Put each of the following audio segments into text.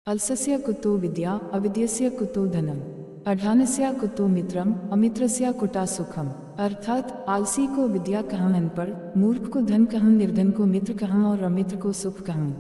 अल्सस्य कुतो विद्या अविद्यस्य कुतो धनम, अढानस्य कुतो मित्रम अमित्रस्य कुटा सुखम। अर्थात आलसी को विद्या कहूँ, अनपढ़ मूर्ख को धन कहूँ, निर्धन को मित्र कहूँ और अमित्र को सुख कहूँ।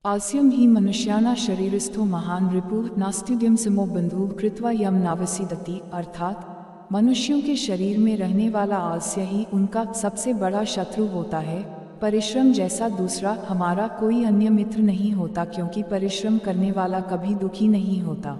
आलस्यम ही मनुष्याना शरीरस्थो महान रिपुः नास्त्युद्यम समो बंधुः कृत्वा यम नावसीदति। अर्थात मनुष्यों के शरीर में रहने वाला आलस्य ही उनका सबसे बड़ा शत्रु होता है। परिश्रम जैसा दूसरा हमारा कोई अन्य मित्र नहीं होता, क्योंकि परिश्रम करने वाला कभी दुखी नहीं होता।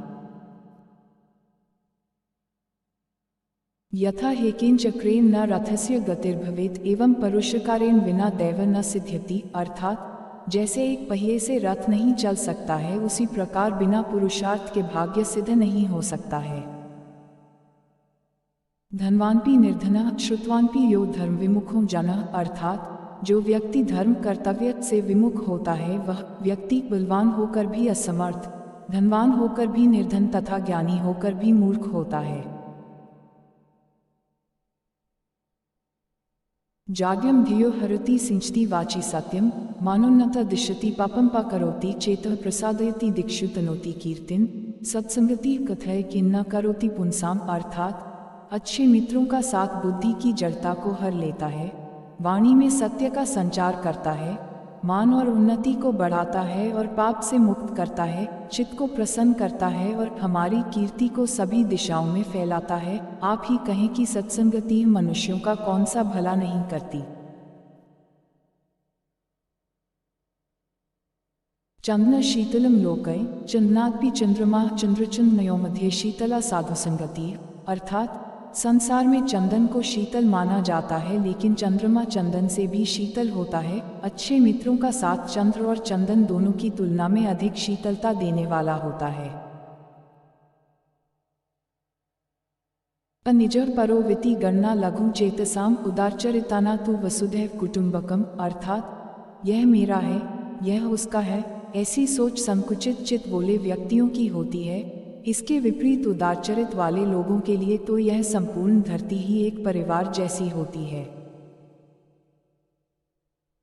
यथा हेकेन चक्रेन न रथस्य गतिर्भवेत् एवं परुषकारेण विना दैव न सिद्ध्यति। अर्थात जैसे एक पहिए से रथ नहीं चल सकता है, उसी प्रकार बिना पुरुषार्थ के भाग्य सिद्ध नहीं हो सकता है। धनवानपि निर्धनः श्रुतवानपि यो धर्म विमुखो जनः। अर्थात जो व्यक्ति धर्म कर्तव्य से विमुख होता है, वह व्यक्ति बलवान होकर भी असमर्थ, धनवान होकर भी निर्धन तथा ज्ञानी होकर भी मूर्ख होता है। जाड्यम धियो हरति सिंचति वाचि सत्यम, मानोन्नता दिशति पापम पा करोति चेतः प्रसादयति दिक्षु तनोति कीर्तिन, सत्संगति कथय किन्ना करोति पुंसाम। अर्थात अच्छे मित्रों का साथ बुद्धि की जड़ता को हर लेता है, वाणी में सत्य का संचार करता है, मान और उन्नति को बढ़ाता है और पाप से मुक्त करता है, चित्त को प्रसन्न करता है और हमारी कीर्ति को सभी दिशाओं में फैलाता है। आप ही कहें कि सत्संगति मनुष्यों का कौन सा भला नहीं करती। चंदन शीतलम लोकय चंदनात्पि चंद्रमा चंद्रचंदनयों मध्ये शीतला साधु संगति। अर्थात संसार में चंदन को शीतल माना जाता है, लेकिन चंद्रमा चंदन से भी शीतल होता है। अच्छे मित्रों का साथ चंद्र और चंदन दोनों की तुलना में अधिक शीतलता देने वाला होता है। अनिज परोविति गणना लघु चेतसाम उदारचरिताना तु वसुधैव कुटुंबकम। अर्थात यह मेरा है, यह उसका है, ऐसी सोच संकुचित चित बोले व्यक्तियों की होती है। इसके विपरीत उदारचरित वाले लोगों के लिए तो यह संपूर्ण धरती ही एक परिवार जैसी होती है।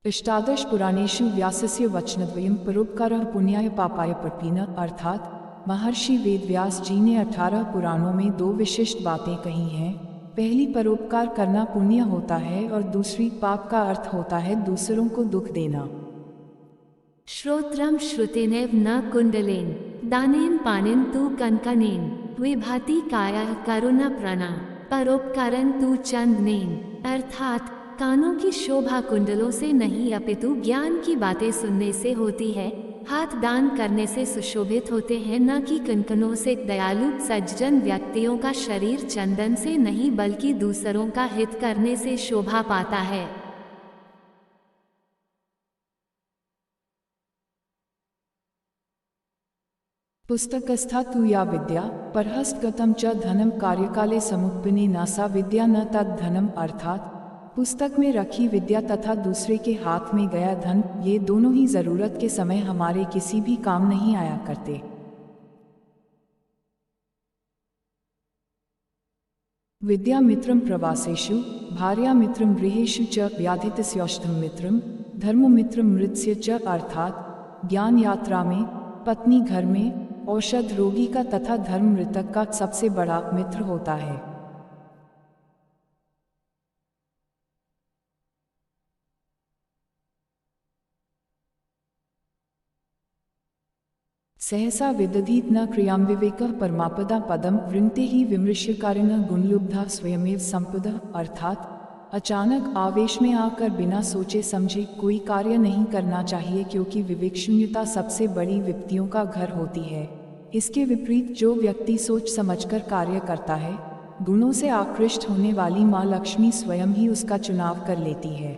अष्टादश पुराणेषु व्यासस्य वचनद्वयं परोपकारः पुण्याय पापाय पठिन। अर्थात महर्षि वेदव्यास जी ने 18 पुराणों में 2 विशिष्ट बातें कही हैं। पहली परोपकार करना पुण्य होता है और दूसरी पाप का अर्थ होता है दूसरों को दुख देना। श्रोत्रम श्रुतिनेव न कुंडलेन दानेन पानेन तु कनकनेन विभाति काया करुणा प्रणा परोपकारन तु चंदनेन। अर्थात कानों की शोभा कुंडलों से नहीं अपितु ज्ञान की बातें सुनने से होती है। हाथ दान करने से सुशोभित होते हैं, न कि कनकनों से। दयालु सज्जन व्यक्तियों का शरीर चंदन से नहीं बल्कि दूसरों का हित करने से शोभा पाता है। पुस्तकस्था तु या विद्या परहस्तगतं च धनम कार्यकाले समुत्पन्ने नासा विद्या न तद धनम। अर्थात पुस्तक में रखी विद्या तथा दूसरे के हाथ में गया धन, ये दोनों ही जरूरत के समय हमारे किसी भी काम नहीं आया करते। विद्या मित्रम प्रवासेषु भार्या मित्रम गृहेषु च व्याधितस्योष्टम मित्रम धर्म मित्रम मृत्स्य च। अर्थात ज्ञान यात्रा में, पत्नी घर में, औषध रोगी का तथा धर्म मृतक का सबसे बड़ा मित्र होता है। सहसा विदधीत न क्रियां विवेकः परमापदा पदम वृंते ही विमृश्यकारिणः गुणलुब्धा स्वयमेव संपदः। अर्थात अचानक आवेश में आकर बिना सोचे समझे कोई कार्य नहीं करना चाहिए, क्योंकि विवेकशून्यता सबसे बड़ी विपत्तियों का घर होती है। इसके विपरीत जो व्यक्ति सोच समझकर कार्य करता है, गुणों से आकृष्ट होने वाली माँ लक्ष्मी स्वयं ही उसका चुनाव कर लेती है।